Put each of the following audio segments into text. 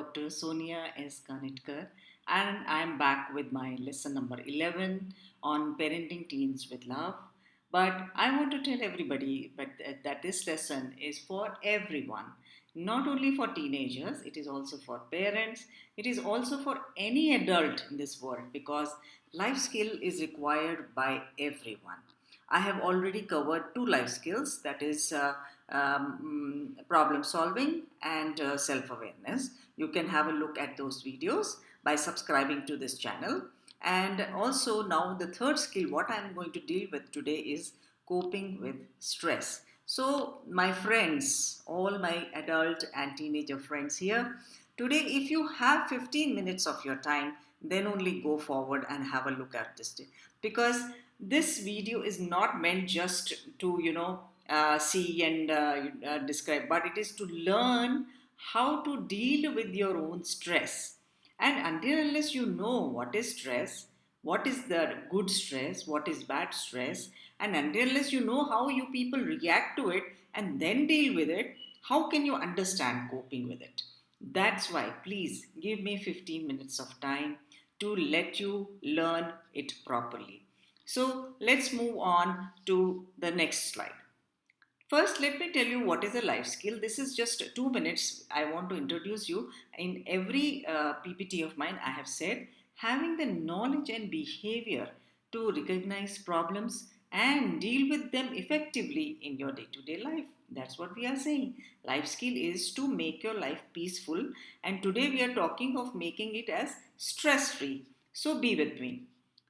Dr. Sonia S. Kanitkar, and I'm back with my lesson number 11 on parenting teens with love. But I want to tell everybody that this lesson is for everyone, not only for teenagers, it is also for parents, it is also for any adult in this world because life skill is required by everyone. I have already covered two life skills, that is problem solving and self awareness. You can have a look at those videos by subscribing to this channel. And also, now the third skill, what I'm going to deal with today is coping with stress. So, my friends, all my adult and teenager friends here, today, if you have 15 minutes of your time, then only go forward and have a look at this because this video is not meant just to see and describe, but it is to learn how to deal with your own stress. And until unless you know what is stress, what is the good stress, what is bad stress, and until unless you know how you people react to it and then deal with it, how can you understand coping with it? That's why please give me 15 minutes of time to let you learn it properly. So let's move on to the next slide. First, let me tell you what is a life skill. This is just 2 minutes. I want to introduce you. In every PPT of mine, I have said having the knowledge and behavior to recognize problems and deal with them effectively in your day to day life. That's what we are saying. Life skill is to make your life peaceful, and today we are talking of making it as stress free. So be with me.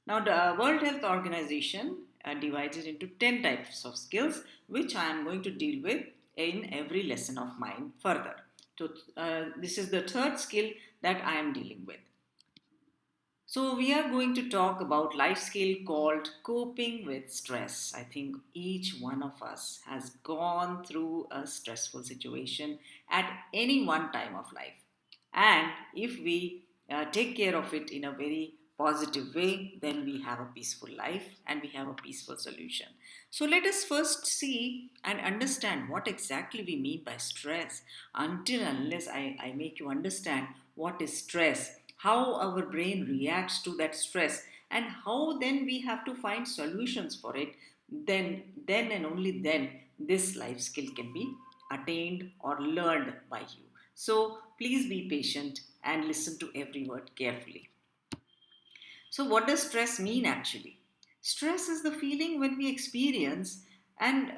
Now, the World Health Organization divides it into 10 types of skills, which I am going to deal with in every lesson of mine further. So, this is the third skill that I am dealing with. So, we are going to talk about life skill called coping with stress. I think each one of us has gone through a stressful situation at any one time of life. And if we take care of it in a very positive way, then we have a peaceful life and we have a peaceful solution. So, let us first see and understand what exactly we mean by stress. Until unless I make you understand what is stress, how our brain reacts to that stress, and how then we have to find solutions for it, then and only then this life skill can be attained or learned by you. So please be patient and listen to every word carefully. So, what does stress mean actually? Stress is the feeling when we experience and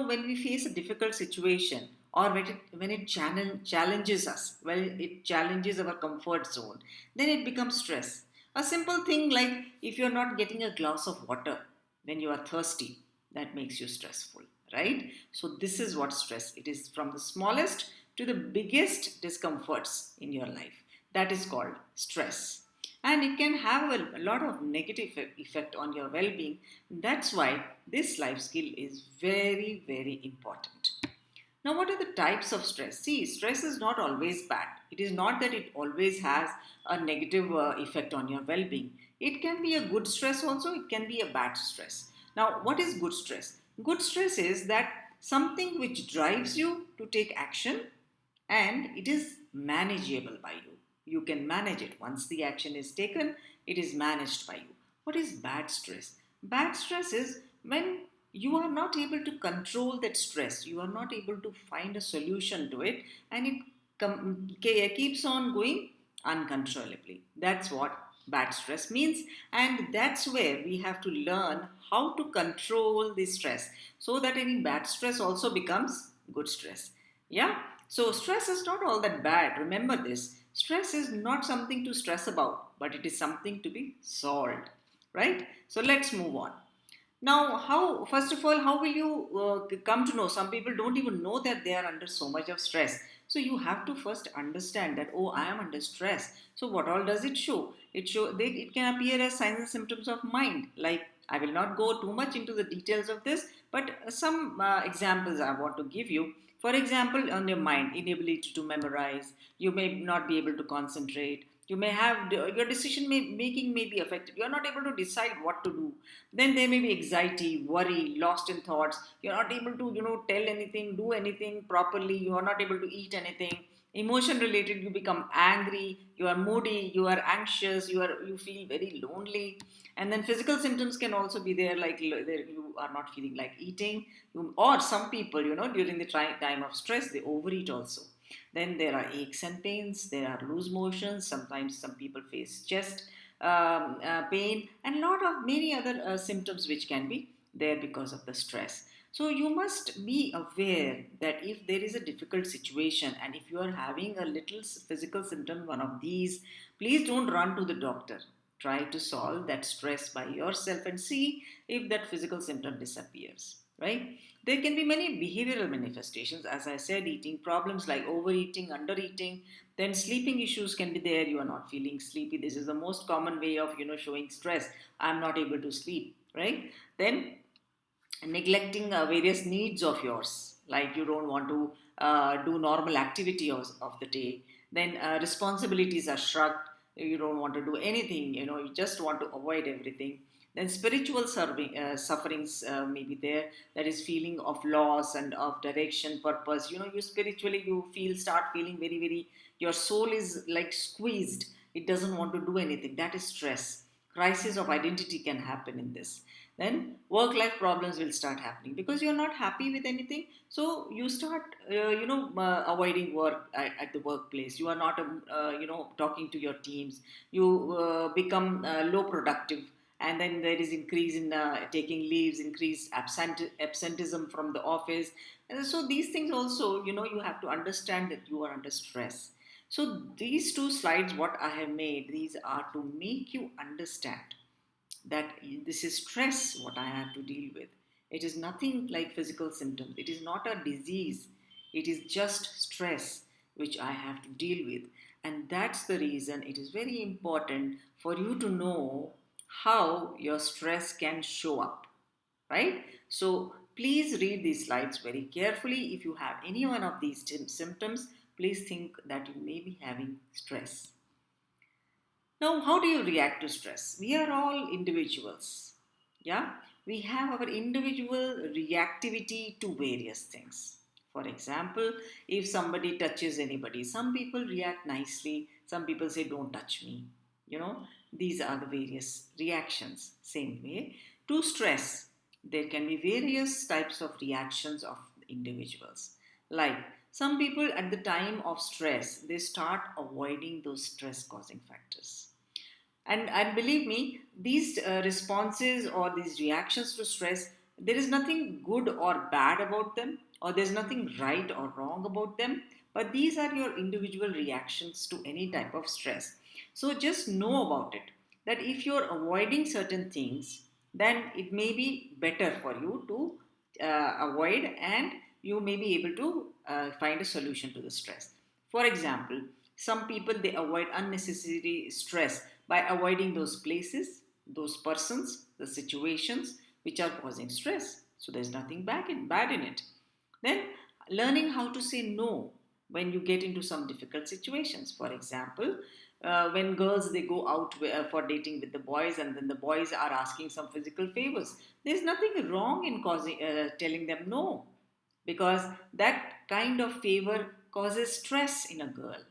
when we face a difficult situation or when it challenges us, when it challenges our comfort zone, then it becomes stress. A simple thing like if you're not getting a glass of water when you are thirsty, that makes you stressful, right? So, this is what stress it is, from the smallest to the biggest discomforts in your life. That is called stress, and it can have a lot of negative effect on your well-being. That's why this life skill is very, very important. Now, what are the types of stress? See, stress is not always bad. It is not that it always has a negative effect on your well-being. It can be a good stress also, it can be a bad stress. Now, what is good stress? Good stress is that something which drives you to take action and it is manageable by you. You can manage it. Once the action is taken, it is managed by you. What is bad stress? Bad stress is when you are not able to control that stress, you are not able to find a solution to it, and it keeps on going uncontrollably. That's what bad stress means, and that's where we have to learn how to control the stress so that any bad stress also becomes good stress. Yeah, so stress is not all that bad. Remember this. Stress is not something to stress about, but it is something to be solved, right? So let's move on. Now, how, first of all, how will you come to know? Some people don't even know that they are under so much of stress. So you have to first understand that, oh, I am under stress. So what all does it show? It can appear as signs and symptoms of mind. Like, I will not go too much into the details of this, but some examples I want to give you. For example, on your mind, inability to memorize, you may not be able to concentrate. You may have your decision making may be affected. You are not able to decide what to do. Then there may be anxiety, worry, lost in thoughts. You're not able to tell anything, do anything properly. You are not able to eat anything. Emotion related, you become angry, you are moody, you are anxious, you feel very lonely. And then physical symptoms can also be there, like you are not feeling like eating. Or some people, during the time of stress, they overeat also. Then there are aches and pains, there are loose motions, sometimes some people face chest pain, and a lot of many other symptoms which can be there because of the stress. So you must be aware that if there is a difficult situation and if you are having a little physical symptom, one of these, please don't run to the doctor. Try to solve that stress by yourself and see if that physical symptom disappears, right? There can be many behavioral manifestations, as I said, eating problems like overeating, undereating. Then sleeping issues can be there. You are not feeling sleepy. This is the most common way of showing stress. I'm not able to sleep, right? Then neglecting various needs of yours, like you don't want to do normal activity of the day. Then responsibilities are shrugged, you don't want to do anything, you just want to avoid everything. Then spiritual sufferings may be there, that is feeling of loss and of direction, purpose. You spiritually, you start feeling very very, your soul is like squeezed, it doesn't want to do anything. That is stress. Crisis of identity can happen in this. Then work life problems will start happening because you're not happy with anything. So you start avoiding work at the workplace. You are not talking to your teams. You become low productive. And then there is increase in taking leaves, increased absenteeism from the office. And so these things also, you have to understand that you are under stress. So these two slides what I have made, these are to make you understand that this is stress what I have to deal with. It is nothing like physical symptoms. It is not a disease. It is just stress which I have to deal with. And that's the reason it is very important for you to know how your stress can show up, right? So please read these slides very carefully. If you have any one of these symptoms, please think that you may be having stress. Now, how do you react to stress? We are all individuals. Yeah, we have our individual reactivity to various things. For example, if somebody touches anybody, some people react nicely, some people say, don't touch me. You know, these are the various reactions. Same way, to stress, there can be various types of reactions of individuals. Like some people at the time of stress, they start avoiding those stress causing factors. And believe me, these responses or these reactions to stress, there is nothing good or bad about them, or there's nothing right or wrong about them, but these are your individual reactions to any type of stress. So just know about it, that if you're avoiding certain things, then it may be better for you to avoid, and you may be able to find a solution to the stress. For example, some people, they avoid unnecessary stress by avoiding those places, those persons, the situations which are causing stress. So there's nothing bad in it. Then learning how to say no when you get into some difficult situations. For example, when girls, they go out for dating with the boys, and then the boys are asking some physical favors. There's nothing wrong in causing telling them no, because that kind of favor causes stress in a girl.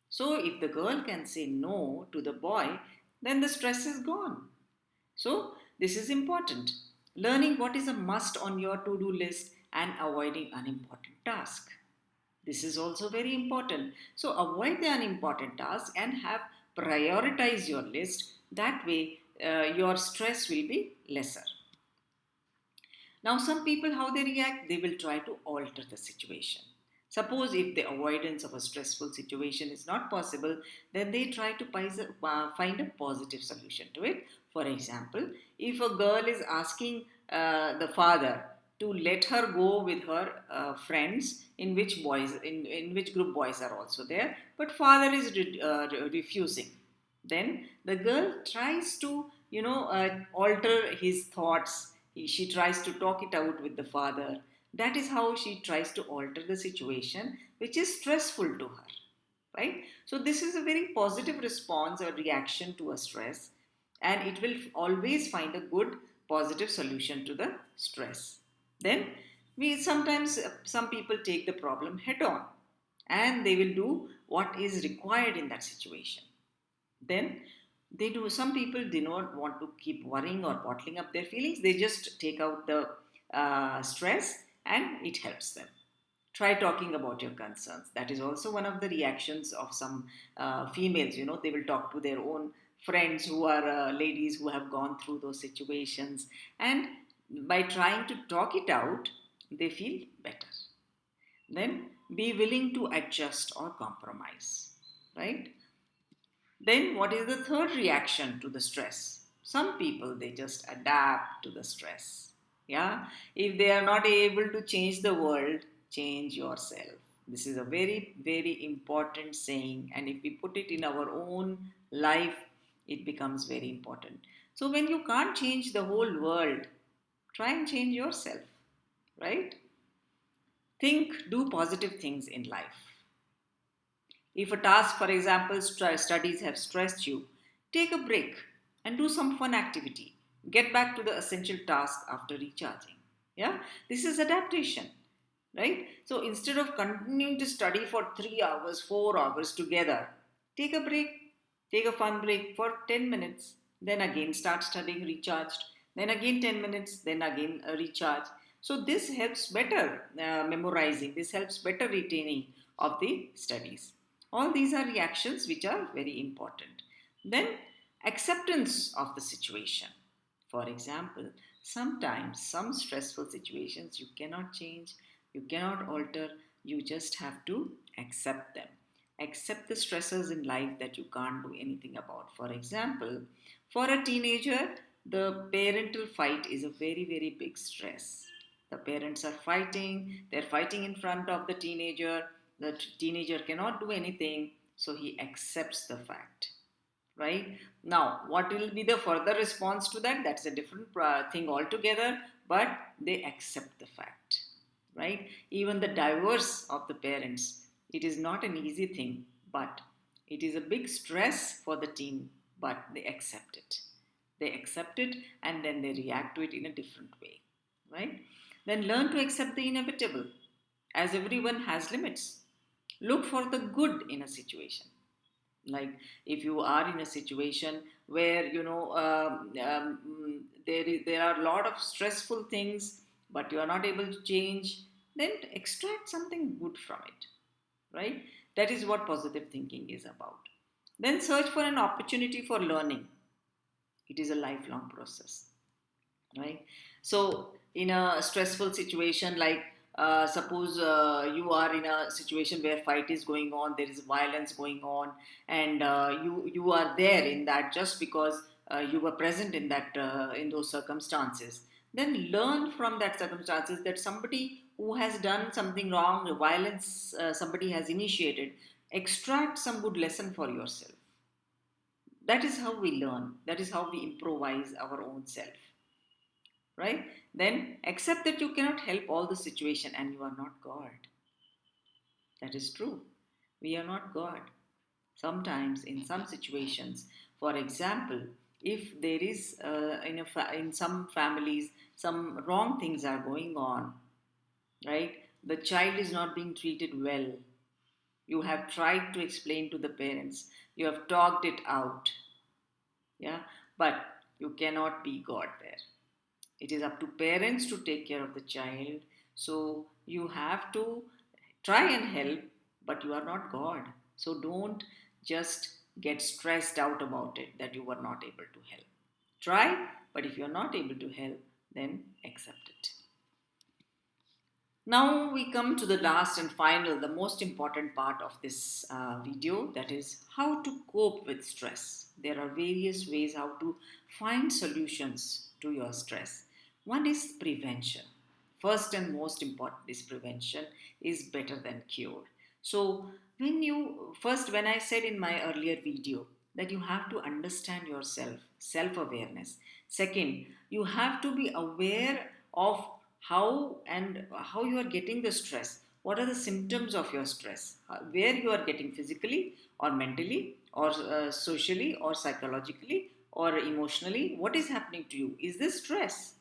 So if the girl can say no to the boy, then the stress is gone. So this is important. Learning what is a must on your to-do list and avoiding unimportant tasks. This is also very important. So avoid the unimportant tasks and have prioritize your list. That way your stress will be lesser. Now, some people, how they react, they will try to alter the situation. Suppose if the avoidance of a stressful situation is not possible, then they try to find a positive solution to it. For example, if a girl is asking the father to let her go with her friends, in which group boys are also there, but father is refusing, then the girl tries to alter his thoughts. She tries to talk it out with the father. That is how she tries to alter the situation which is stressful to her, right? So this is a very positive response or reaction to a stress, and it will always find a good positive solution to the stress. Then we sometimes some people take the problem head on. and they will do what is required in that situation. Then they do, some people do not want to keep worrying or bottling up their feelings, they just take out the stress, and it helps them. Try talking about your concerns. That is also one of the reactions of some females. They will talk to their own friends who are ladies who have gone through those situations, and by trying to talk it out, they feel better. Then be willing to adjust or compromise, right? Then, what is the third reaction to the stress? Some people, they just adapt to the stress. Yeah, if they are not able to change the world, change yourself. This is a very, very important saying, and if we put it in our own life, it becomes very important. So, when you can't change the whole world, try and change yourself, right? Think, do positive things in life. If a task, for example, studies have stressed you, take a break and do some fun activity. Get back to the essential task after recharging. Yeah, this is adaptation, right? So instead of continuing to study for 3 hours, 4 hours together, take a break, take a fun break for 10 minutes, then again start studying recharged, then again 10 minutes, then again recharge. So this helps better memorizing, this helps better retaining of the studies. All these are reactions which are very important. Then acceptance of the situation. For example, sometimes some stressful situations you cannot change, you cannot alter, you just have to accept them. Accept the stressors in life that you can't do anything about. For example, for a teenager, the parental fight is a very, very big stress. The parents are fighting, they're fighting in front of the teenager. The teenager cannot do anything, so he accepts the fact. Right now, what will be the further response to that? That's a different thing altogether, but they accept the fact, right? Even the divorce of the parents, it is not an easy thing, but it is a big stress for the teen, but they accept it. They accept it, and then they react to it in a different way, right? Then learn to accept the inevitable, as everyone has limits. Look for the good in a situation. Like, if you are in a situation where there are a lot of stressful things, but you are not able to change, then extract something good from it, right? That is what positive thinking is about. Then search for an opportunity for learning. It is a lifelong process, right? So in a stressful situation, like suppose you are in a situation where fight is going on, there is violence going on, and you are there in that just because you were present in that in those circumstances. Then learn from that circumstances that somebody who has done something wrong, violence somebody has initiated, extract some good lesson for yourself. That is how we learn, that is how we improvise our own self, right? Then accept that you cannot help all the situation and you are not God. That is true. We are not God. Sometimes in some situations, for example, if there is in some families some wrong things are going on, right? The child is not being treated well. You have tried to explain to the parents. You have talked it out, yeah, but you cannot be God there. It is up to parents to take care of the child. So you have to try and help, but you are not God. So don't just get stressed out about it that you were not able to help. Try, but if you're not able to help, then accept it. Now we come to the last and final, the most important part of this video, that is how to cope with stress. There are various ways how to find solutions to your stress. One is prevention. First and most important is prevention is better than cure. So when I said in my earlier video that you have to understand yourself, self awareness. Second, you have to be aware of how you are getting the stress, what are the symptoms of your stress, where you are getting physically or mentally or socially or psychologically or emotionally, what is happening to you, is this stress?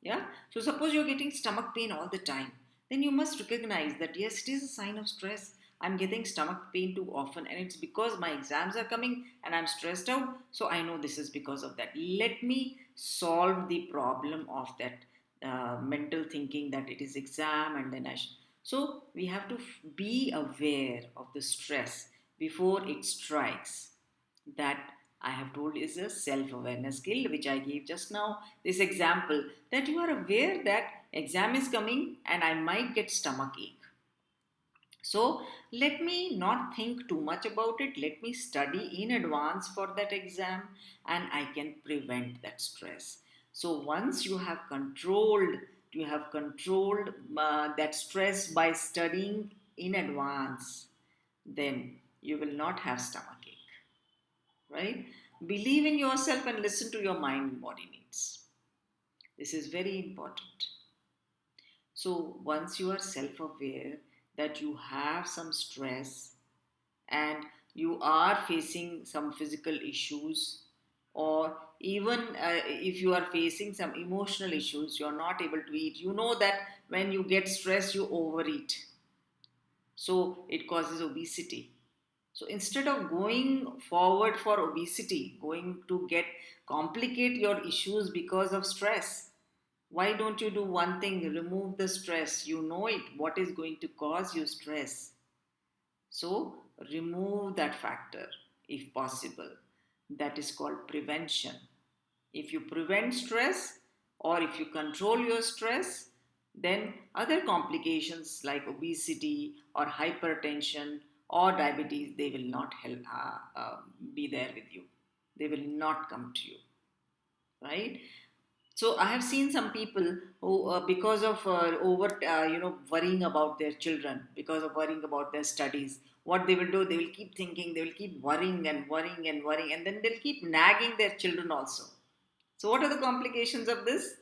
Yeah, so suppose you're getting stomach pain all the time, then you must recognize that yes, it is a sign of stress. I'm getting stomach pain too often, and it's because my exams are coming and I'm stressed out. So I know this is because of that. Let me solve the problem of that mental thinking that it is exam and then so we have to be aware of the stress before it strikes. That I have told is a self awareness skill, which I gave just now. This example that you are aware that exam is coming and I might get stomach ache. So let me not think too much about it. Let me study in advance for that exam and I can prevent that stress. So once you have controlled that stress by studying in advance, then you will not have stomach ache, right? Believe in yourself and listen to your mind and body needs. This is very important. So once you are self aware that you have some stress and you are facing some physical issues, or even if you are facing some emotional issues, you are not able to eat, you know that when you get stressed, you overeat. So it causes obesity. So instead of going forward for obesity, going to get complicate your issues because of stress, why don't you do one thing? Remove the stress. You know it, what is going to cause you stress. So remove that factor if possible. That is called prevention. If you prevent stress or if you control your stress, then other complications like obesity or hypertension or diabetes, they will not help be there with you. They will not come to you, right? So I have seen some people who because of over worrying about their children, because of worrying about their studies, what they will do, they will keep thinking, they will keep worrying and worrying and worrying, and then they'll keep nagging their children also. So what are the complications of this?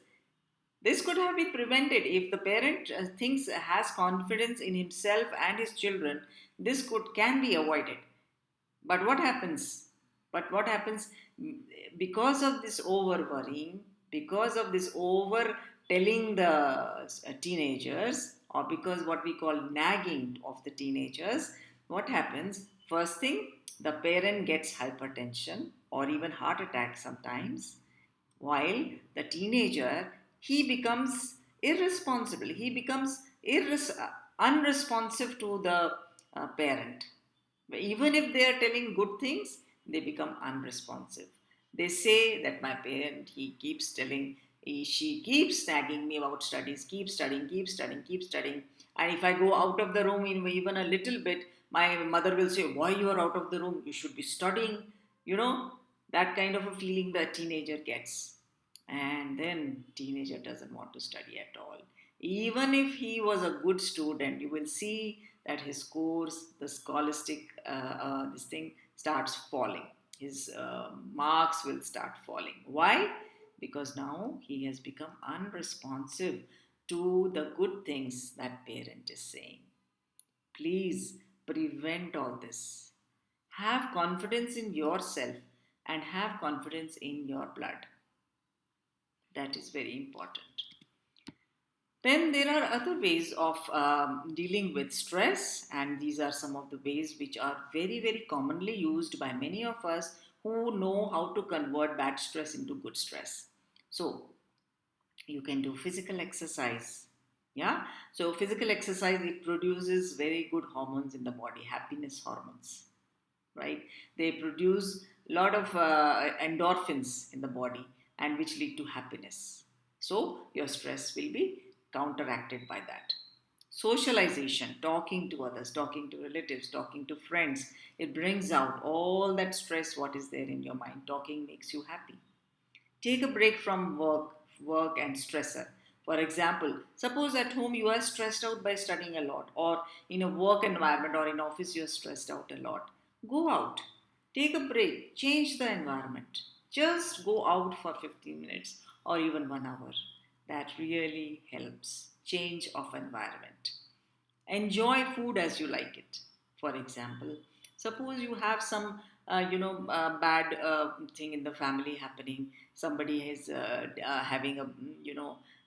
This could have been prevented if the parent thinks, has confidence in himself and his children. This could can be avoided. But what happens? But what happens because of this over worrying, because of this over telling the teenagers, or because what we call nagging of the teenagers, what happens? First thing, the parent gets hypertension or even heart attack sometimes, while the teenager, he becomes irresponsible, he becomes unresponsive to the parent. Even if they are telling good things, they become unresponsive. They say that my parent, he keeps telling, she keeps nagging me about studies, keep studying, keep studying, keep studying. And if I go out of the room in even a little bit, my mother will say, why you are out of the room? You should be studying. You know, that kind of a feeling the teenager gets. And then teenager doesn't want to study at all. Even if he was a good student, you will see that his scores, the scholastic this thing starts falling. His marks will start falling. Why? Because now he has become unresponsive to the good things that parent is saying. Please prevent all this. Have confidence in yourself and have confidence in your blood. That is very important. Then there are other ways of dealing with stress, and these are some of the ways which are very, very commonly used by many of us who know how to convert bad stress into good stress. So, you can do physical exercise. Yeah, so physical exercise, it produces very good hormones in the body, happiness hormones, right? They produce a lot of endorphins in the body, and which lead to happiness. So your stress will be counteracted by that. Socialization, talking to others, talking to relatives, talking to friends, it brings out all that stress what is there in your mind. Talking makes you happy. Take a break from work and stressor. For example, suppose at home you are stressed out by studying a lot, or in a work environment or in office you are stressed out a lot. Go out, take a break, change the environment. Just go out for 15 minutes or even 1 hour. That really helps. Change of environment. Enjoy food as you like it. For example, suppose you have some bad thing in the family happening. Somebody is having a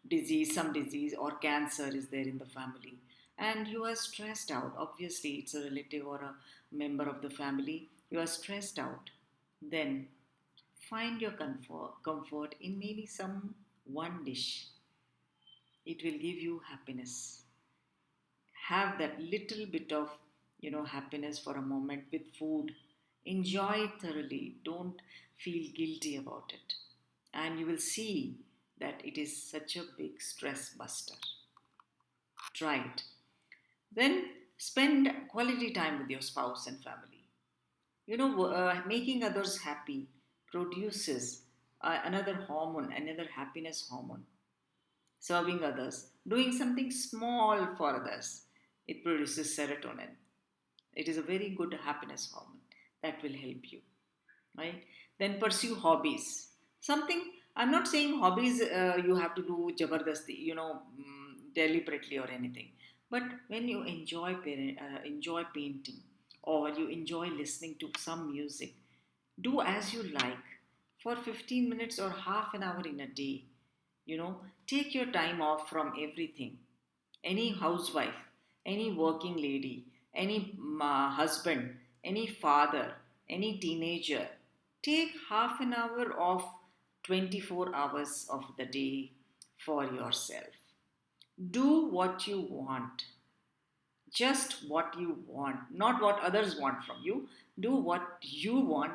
disease, some disease or cancer is there in the family, and you are stressed out. Obviously, it's a relative or a member of the family. You are stressed out. Then find your comfort in maybe some one dish. It will give you happiness. Have that little bit of happiness for a moment with food. Enjoy it thoroughly. Don't feel guilty about it, and you will see that it is such a big stress buster. Try it. Then spend quality time with your spouse and family. Making others happy produces another hormone, another happiness hormone. Serving others, doing something small for others, it produces serotonin. It is a very good happiness hormone that will help you, right? Then pursue hobbies. Something, I'm not saying hobbies you have to do jabardasti, deliberately or anything. But when you enjoy painting, or you enjoy listening to some music, do as you like for 15 minutes or half an hour in a day. Take your time off from everything. Any housewife, any working lady, any husband, any father, any teenager, take half an hour of 24 hours of the day for yourself. Do what you want, just what you want, not what others want from you. Do what you want,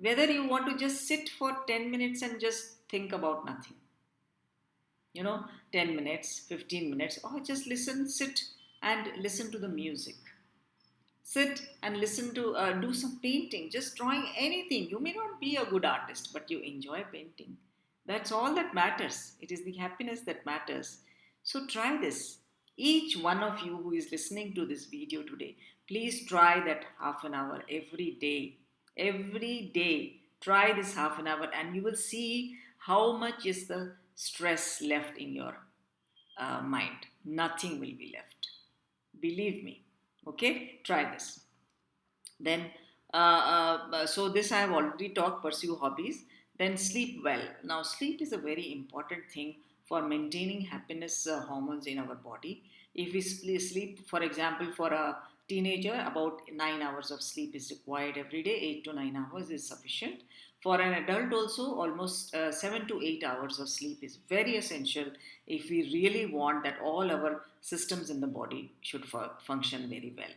whether you want to just sit for 10 minutes and just think about nothing, 10 minutes, 15 minutes, or just sit and listen to the music. Sit and listen to, do some painting, just drawing anything. You may not be a good artist, but you enjoy painting. That's all that matters. It is the happiness that matters. So try this. Each one of you who is listening to this video today, please try that half an hour every day. Every day, try this half an hour, and you will see how much is the stress left in your mind. Nothing will be left. Believe me. Okay, try this. Then so this I have already talked. Pursue hobbies. Then sleep well. Now sleep is a very important thing for maintaining happiness hormones in our body. If we sleep, for example, for a teenager, about 9 hours of sleep is required every day. 8 to 9 hours is sufficient. For an adult also, almost 7 to 8 hours of sleep is very essential if we really want that all our systems in the body should function very well.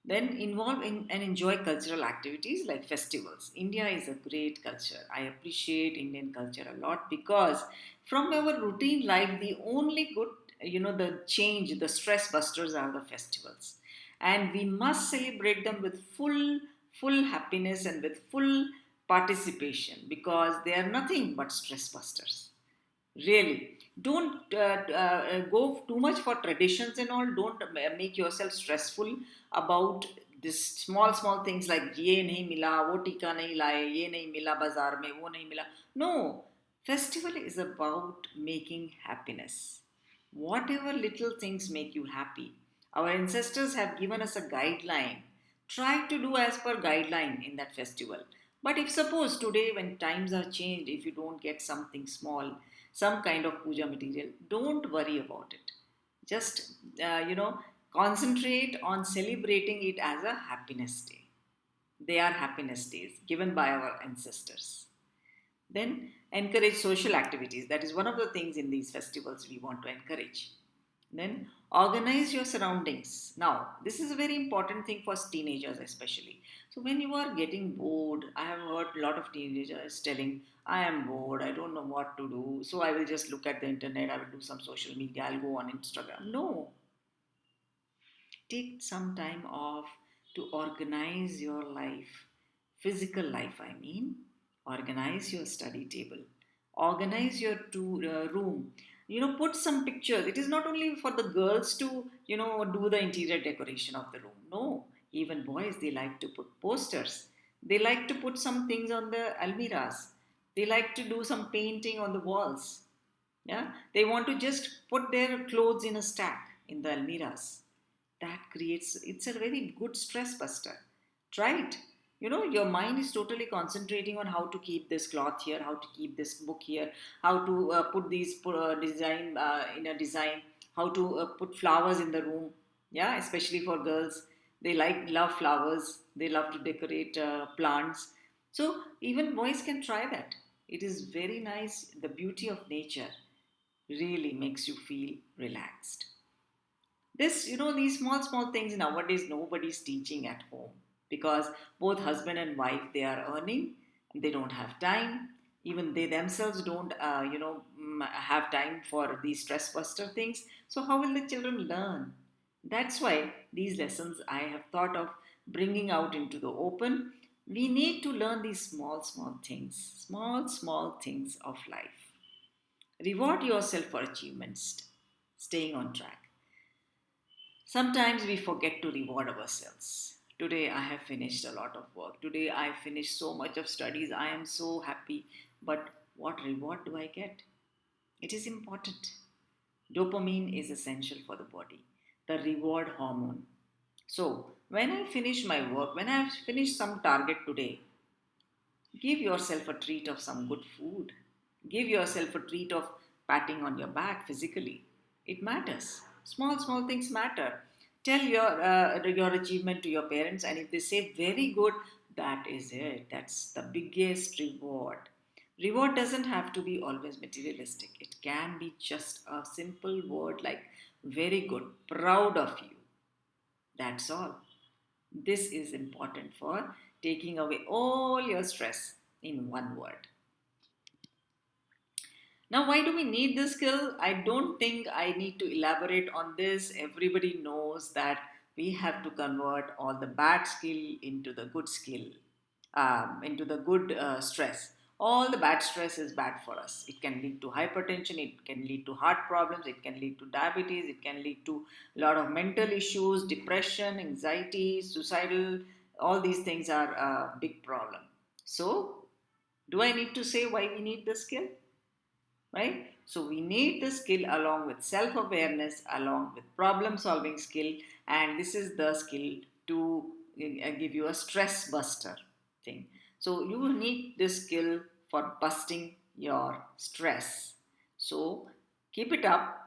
Then involve in and enjoy cultural activities like festivals. India is a great culture. I appreciate Indian culture a lot because from our routine life, the only good, the change, the stress busters are the festivals. And we must celebrate them with full happiness and with full participation because they are nothing but stress busters. Really, don't go too much for traditions and all. Don't make yourself stressful about this small things like ये नहीं मिला, वो टीका नहीं लाए, ये नहीं मिला बाजार में, वो नहीं मिला. No, festival is about making happiness. Whatever little things make you happy. Our ancestors have given us a guideline. Try to do as per guideline in that festival. But if suppose today when times are changed, if you don't get something small, some kind of puja material, don't worry about it. Just, concentrate on celebrating it as a happiness day. They are happiness days given by our ancestors. Then encourage social activities. That is one of the things in these festivals we want to encourage. Then organize your surroundings. Now, this is a very important thing for teenagers, especially. So, when you are getting bored, I have heard a lot of teenagers telling, I am bored, I don't know what to do, so I will just look at the internet, I will do some social media, I'll go on Instagram. No, take some time off to organize your life, physical life, I mean. Organize your study table, organize your room. Put some pictures. It is not only for the girls to, do the interior decoration of the room. No, even boys, they like to put posters. They like to put some things on the almiras. They like to do some painting on the walls. Yeah, they want to just put their clothes in a stack in the almiras. That creates, it's a very good stress buster. Try it. Your mind is totally concentrating on how to keep this cloth here, how to keep this book here, how to put these design in a design, how to put flowers in the room. Yeah, especially for girls, they love flowers, they love to decorate plants. So even boys can try that. It is very nice. The beauty of nature really makes you feel relaxed. This, these small things nowadays nobody's teaching at home, because both husband and wife, they are earning, they don't have time. Even they themselves don't have time for these stress buster things. So how will the children learn? That's why these lessons I have thought of bringing out into the open. We need to learn these small things of life. Reward yourself for achievements, staying on track. Sometimes we forget to reward ourselves. Today I have finished a lot of work. Today I finished so much of studies. I am so happy. But what reward do I get? It is important. Dopamine is essential for the body, the reward hormone. So, when I finish my work, when I have finished some target today, give yourself a treat of some good food. Give yourself a treat of patting on your back physically. It matters. Small things matter. Tell your achievement to your parents, and if they say very good, that is it. That's the biggest reward. Reward doesn't have to be always materialistic. It can be just a simple word like very good, proud of you. That's all. This is important for taking away all your stress in one word. Now, why do we need this skill? I don't think I need to elaborate on this. Everybody knows that we have to convert all the bad skill into the good skill, into the good stress. All the bad stress is bad for us. It can lead to hypertension, it can lead to heart problems, it can lead to diabetes, it can lead to a lot of mental issues, depression, anxiety, suicidal. All these things are a big problem. So, do I need to say why we need this skill? Right? So we need the skill along with self awareness, along with problem solving skill, and this is the skill to give you a stress buster thing. So you will need this skill for busting your stress. So keep it up,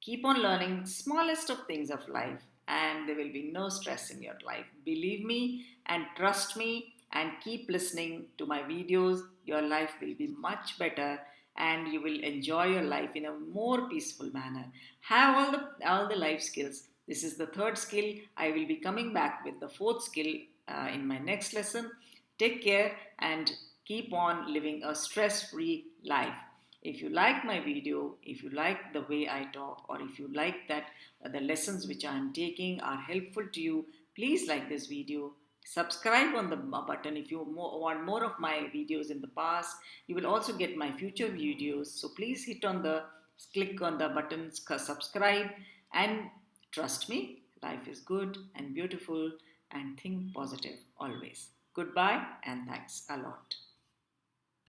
keep on learning smallest of things of life, and there will be no stress in your life. Believe me and trust me and keep listening to my videos. Your life will be much better and you will enjoy your life in a more peaceful manner. Have all the life skills. This is the third skill. I will be coming back with the fourth skill in my next lesson. Take care and keep on living a stress-free life. If you like my video, if you like the way I talk, or if you like that the lessons which I am taking are helpful to you, please like this video. Subscribe on the button if you want more of my videos in the past. You will also get my future videos. So please click on the button subscribe, and trust me, life is good and beautiful, and think positive always. Goodbye and thanks a lot.